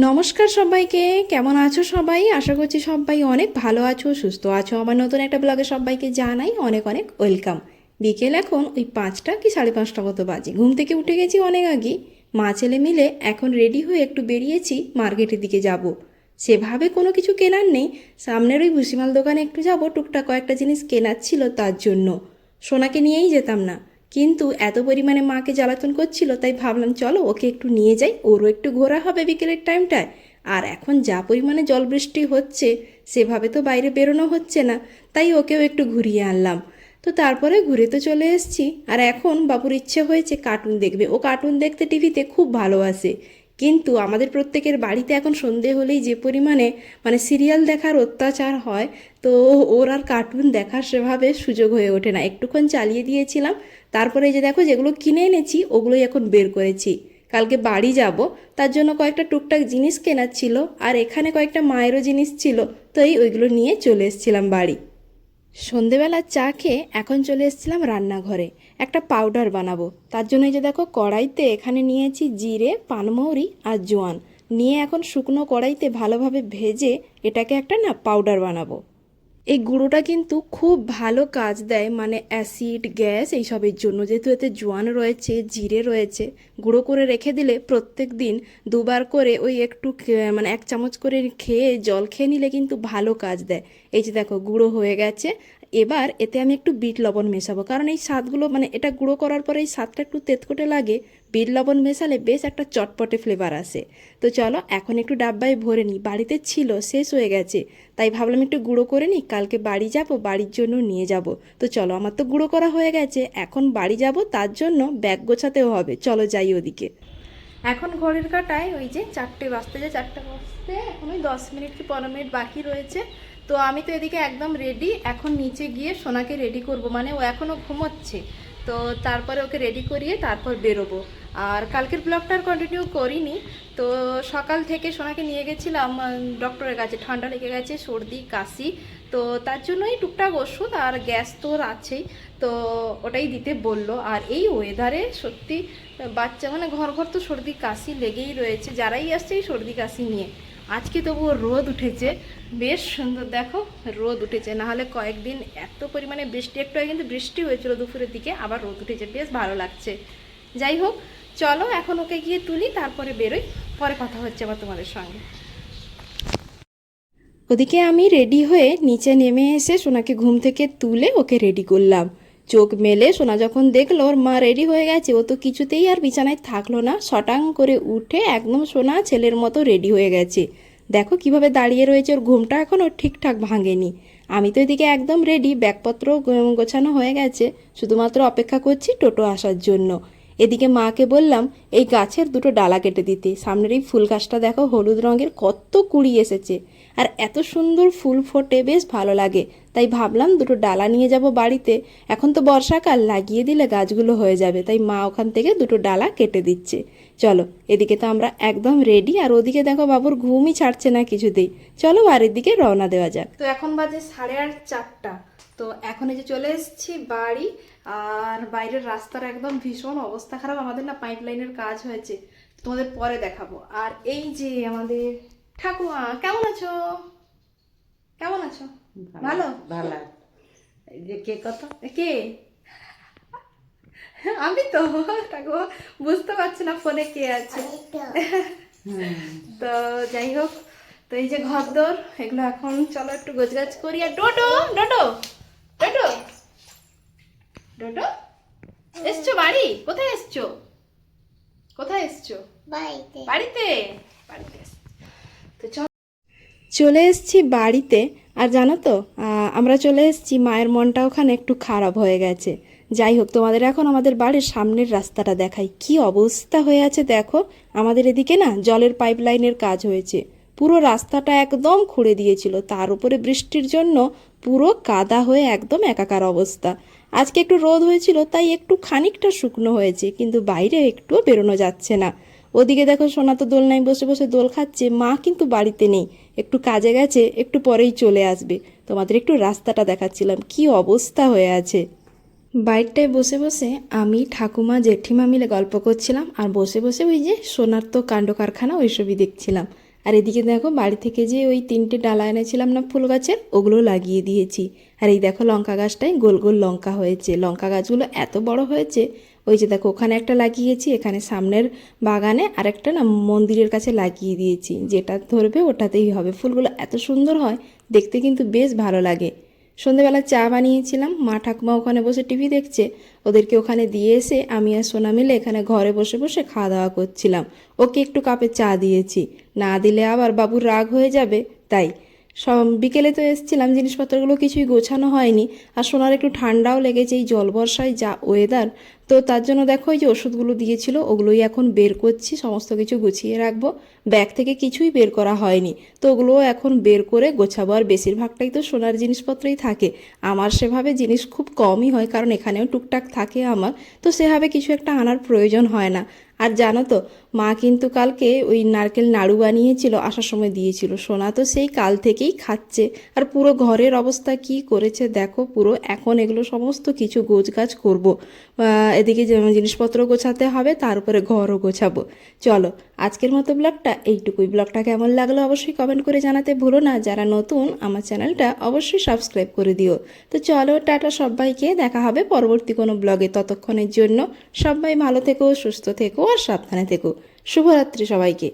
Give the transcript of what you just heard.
নমস্কার সবাইকে, কেমন আছো সবাই? আশা করছি সবাই অনেক ভালো আছো, সুস্থ আছো। আমার নতুন একটা ব্লগে সবাইকে জানাই অনেক অনেক ওয়েলকাম। বিকেল এখন ওই 5টা কি 5:30 মতো বাজে। ঘুম থেকে উঠে গেছি অনেক আগেই। মা ছেলে মিলে এখন রেডি হয়ে একটু বেরিয়েছি মার্কেটের দিকে যাব। সেভাবে কোনো কিছু কেনার নেই, সামনের ওই ভুসিমাল দোকানে একটু যাব, টুকটাক কয়েকটা জিনিস কেনার ছিল তার জন্য। সোনাকে নিয়েই যেতাম না, কিন্তু এত পরিমাণে মাকে জ্বালাতন করছিল, তাই ভাবলাম চলো ওকে একটু নিয়ে যাই, ওরও একটু ঘোরা হবে বিকেলের টাইমটায়। আর এখন যা পরিমাণে জল বৃষ্টি হচ্ছে, সেভাবে তো বাইরে বেরোনো হচ্ছে না, তাই ওকেও একটু ঘুরিয়ে আনলাম। তো তারপরে ঘুরে তো চলে এসেছি। আর এখন বাবুর ইচ্ছে হয়েছে কার্টুন দেখবে, ও কার্টুন দেখতে টিভিতে খুব ভালোবাসে। কিন্তু আমাদের প্রত্যেকের বাড়িতে এখন সন্ধে হলেই যে পরিমাণে সিরিয়াল দেখার অত্যাচার হয়, তো ওর আর কার্টুন দেখার সেভাবে সুযোগ হয়ে ওঠে না। একটুক্ষণ চালিয়ে দিয়েছিলাম, তারপরে এই যে দেখো যেগুলো কিনে এনেছি ওগুলোই এখন বের করেছি। কালকে বাড়ি যাব, তার জন্য কয়েকটা টুকটাক জিনিস কেনার ছিল, আর এখানে কয়েকটা মায়েরও জিনিস ছিল, তো ওইগুলো নিয়ে চলে এসেছিলাম বাড়ি। সন্ধেবেলার চা খেয়ে এখন চলে এসেছিলাম রান্নাঘরে, একটা পাউডার বানাবো। তার জন্য এই যে দেখো কড়াইতে এখানে নিয়েছি জিরে, পানমৌরি আর জোয়ান নিয়ে এখন শুকনো কড়াইতে ভালোভাবে ভেজে এটাকে একটা পাউডার বানাবো। এই গুঁড়োটা কিন্তু খুব ভালো কাজ দেয়, অ্যাসিড, গ্যাস এইসবের জন্য। যেহেতু এতে জোয়ান রয়েছে, জিরে রয়েছে, গুঁড়ো করে রেখে দিলে প্রত্যেক দিন দুবার করে ওই একটু 1 চামচ করে খেয়ে জল খেয়ে নিলে কিন্তু ভালো কাজ দেয়। এই যে দেখো গুঁড়ো হয়ে গেছে। এবার এতে আমি একটু বিট লবণ মেশাবো, কারণ এই স্বাদগুলো এটা গুঁড়ো করার পরে এই স্বাদটা একটু তেতকোটে লাগে। বিট লবণ মেশালে বেশ একটা চটপটে ফ্লেভার আসে। তো চলো এখন একটু ডাব্বায় ভরে নিই, বাড়িতে ছিল শেষ হয়ে গেছে, তাই ভাবলাম একটু গুঁড়ো করে নিই, কালকে বাড়ি যাব, বাড়ির জন্য নিয়ে যাব। তো চলো, আমার তো গুঁড়ো করা হয়ে গেছে, এখন বাড়ি যাব, তার জন্য ব্যাগ গোছাতেও হবে। চলো যাই ওদিকে। এখন ঘড়ির কাঁটায় ওই যে 4টে বাজতে, এখন ওই 10 মিনিট কি 15 মিনিট বাকি রয়েছে। তো আমি তো এদিকে একদম রেডি, এখন নিচে গিয়ে সোনাকে রেডি করব, ও এখনও ঘুমোচ্ছে। তো তারপরে ওকে রেডি করিয়ে তারপর বেরোবো। আর কালকের ব্লগটা আর কন্টিনিউ করিনি। তো সকাল থেকে সোনাকে নিয়ে গেছিলাম ডক্টরের কাছে, ঠান্ডা লেগে গেছে, সর্দি কাশি, তো তার জন্যই টুকটাক ওষুধ আর গ্যাস তো আছেই, তো ওটাই দিতে বললো। আর এই ওয়েদারে সত্যি বাচ্চা ঘর ঘর তো সর্দি কাশি লেগেই রয়েছে, যারাই আসছে এই সর্দি কাশি নিয়ে। আজকে তবুও রোদ উঠেছে, বেশ সুন্দর দেখো রোদ উঠেছে, নাহলে কয়েকদিন এত পরিমাণে বৃষ্টি, একটু আগে কিন্তু বৃষ্টি হয়েছিল দুপুরের দিকে, আবার রোদ উঠেছে, বেশ ভালো লাগছে। যাই হোক, চলো এখন ওকে গিয়ে তুলি, তারপরে বেরোই, পরে কথা হচ্ছে আবার তোমাদের সঙ্গে। ওদিকে আমি রেডি হয়ে নিচে নেমে এসে সোনাকে ঘুম থেকে তুলে ওকে রেডি করলাম। চোখ মেলে সোনা যখন দেখলো ওর মা রেডি হয়ে গেছে, ও তো কিছুতেই আর বিছানায় থাকলো না, শটাং করে উঠে একদম সোনা ছেলের মতো রেডি হয়ে গেছে। দেখো কিভাবে দাঁড়িয়ে রয়েছে, ওর ঘুমটা এখনও ঠিকঠাক ভাঙেনি। আমি তো এদিকে একদম রেডি, ব্যাগপত্র গোছানো হয়ে গেছে, শুধুমাত্র অপেক্ষা করছি টোটো আসার জন্য। এদিকে মাকে বললাম এই গাছের 2টো ডালা কেটে দিতে। সামনের এই ফুল গাছটা দেখো হলুদ রঙের, কত কুড়ি এসেছে, আর এত সুন্দর ফুল ফোটে, বেশ ভালো লাগে। তাই ভাবলাম 2টো ডালা নিয়ে যাব বাড়িতে, এখন তো বর্ষাকাল, লাগিয়ে দিলে গাছগুলো হয়ে যাবে, তাই মা ওখান থেকে 2টো ডালা কেটে দিচ্ছে। চলো, এদিকে তো আমরা একদম রেডি, আর ওদিকে দেখো বাবুর ঘুমই ছাড়ছে না কিছুতেই। চলো বাড়ির দিকে রওনা দেওয়া যাক। তো এখন বাজে 4:30। তো এখন এই যে চলে এসেছি বাড়ি, আর বাইরের রাস্তার একদম ভীষণ অবস্থা খারাপ, আমাদের না পাইপলাইনের কাজ হয়েছে, তোমাদের পরে দেখাবো। আর এই যে আমাদের ঠাকুমা, কেমন আছো? কেমন আছো? ভালো ভালো। এই যে কে কত কে? আমি তো ঠাকুমা, বুঝতে পারছি না ফোনে কে আছে। তো যাই হোক, তো এই যে ঘরদোর এগুলো এখন চলো একটু গোছগাছ করি। আর ডোডো ডোডো ডোডো ডোডো, এসছো বাড়ি? কোথায় এসছো? কোথায় এসছো? বাড়িতে। বাড়িতে বাড়িতে তো চলে এসেছি বাড়িতে। আর জানো তো, আমরা চলে এসেছি, মায়ের মনটা ওখানে একটু খারাপ হয়ে গেছে। যাই হোক, তোমাদের এখন আমাদের বাড়ির সামনের রাস্তাটা দেখাই, কি অবস্থা হয়ে আছে দেখো। আমাদের এদিকে না জলের পাইপ লাইনের কাজ হয়েছে, পুরো রাস্তাটা একদম খুঁড়ে দিয়েছিল, তার উপরে বৃষ্টির জন্য পুরো কাদা হয়ে একদম একাকার অবস্থা। আজকে একটু রোদ হয়েছিল, তাই একটু খানিকটা শুকনো হয়েছে, কিন্তু বাইরে একটুও বেরোনো যাচ্ছে না। ওদিকে দেখো সোনা তো দোলনায় বসে বসে দোল খাচ্ছে, মা কিন্তু বাড়িতে নেই, একটু কাজে গেছে, একটু পরেই চলে আসবে। তোমাদের একটু রাস্তাটা দেখাচ্ছিলাম, কি অবস্থা হয়ে আছে। বাইরটায় বসে বসে আমি, ঠাকুমা, জেঠিমা মিলে গল্প করছিলাম, আর বসে বসে ওই যে সোনার তো কাণ্ড কারখানা ওইসবই দেখছিলাম। আর এদিকে দেখো বাড়ি থেকে যে ওই 3টে ডালা এনেছিলাম না ফুল গাছের, ওগুলো লাগিয়ে দিয়েছি। আর এই দেখো লঙ্কা গাছটায় গোল গোল লঙ্কা হয়েছে। লঙ্কা গাছগুলো এত বড় হয়েছে, ওই যে দেখো ওখানে একটা লাগিয়েছি, এখানে সামনের বাগানে আরেকটা না মন্দিরের কাছে লাগিয়ে দিয়েছি। যেটা ধরবে ওটাতেই হবে। ফুলগুলো এত সুন্দর হয়, দেখতে কিন্তু বেশ ভালো লাগে। সন্ধেবেলা চা বানিয়েছিলাম, মা ঠাকুমা ওখানে বসে টিভি দেখছে, ওদেরকে ওখানে দিয়ে এসে আমি আর সোনা মিলে এখানে ঘরে বসে বসে খাওয়া দাওয়া করছিলাম। ওকে একটু কাপে চা দিয়েছি, না দিলে আবার বাবুর রাগ হয়ে যাবে, তাই। বিকেলে তো এসেছিলাম, জিনিসপত্রগুলো কিছুই গোছানো হয়নি। আর সোনার একটু ঠান্ডাও লেগেছে, এই জল বর্ষায় যা ওয়েদার, তো তার জন্য দেখো এই যে ওষুধগুলো দিয়েছিল ওগুলোই এখন বের করছি, সমস্ত কিছু গুছিয়ে রাখবো। ব্যাগ থেকে কিছুই বের করা হয়নি, তো ওগুলোও এখন বের করে গোছাবো। আর বেশিরভাগটাই তো সোনার জিনিসপত্রই থাকে, আমার সেভাবে জিনিস খুব কমই হয়, কারণ এখানেও টুকটাক থাকে আমার, তো সেভাবে কিছু একটা আনার প্রয়োজন হয় না। আর জানো তো, মা কিন্তু কালকে ওই নারকেল নাড়ু বানিয়েছিল, আসার সময় দিয়েছিল। সোনা তো সেই কাল থেকেই খাচ্ছে। আর পুরো ঘরের অবস্থা কি করেছে দেখো পুরো। এখন এগুলো সমস্ত কিছু গোছগাছ করবো। এদিকে জিনিসপত্র গোছাতে হবে, তার উপরে ঘরও গোছাবো। চলো আজকের মতো ব্লগটা এইটুকুই। ব্লগটা কেমন লাগলো অবশ্যই কমেন্ট করে জানাতে ভুলো না। যারা নতুন আমার চ্যানেলটা অবশ্যই সাবস্ক্রাইব করে দিও। তো চলো টাটা সবাইকে, দেখা হবে পরবর্তী কোনো ব্লগে। ততক্ষণের জন্য সবাই ভালো থেকো, সুস্থ থেকো আর সাবধানে থেকো। শুভরাত্রি সবাইকে।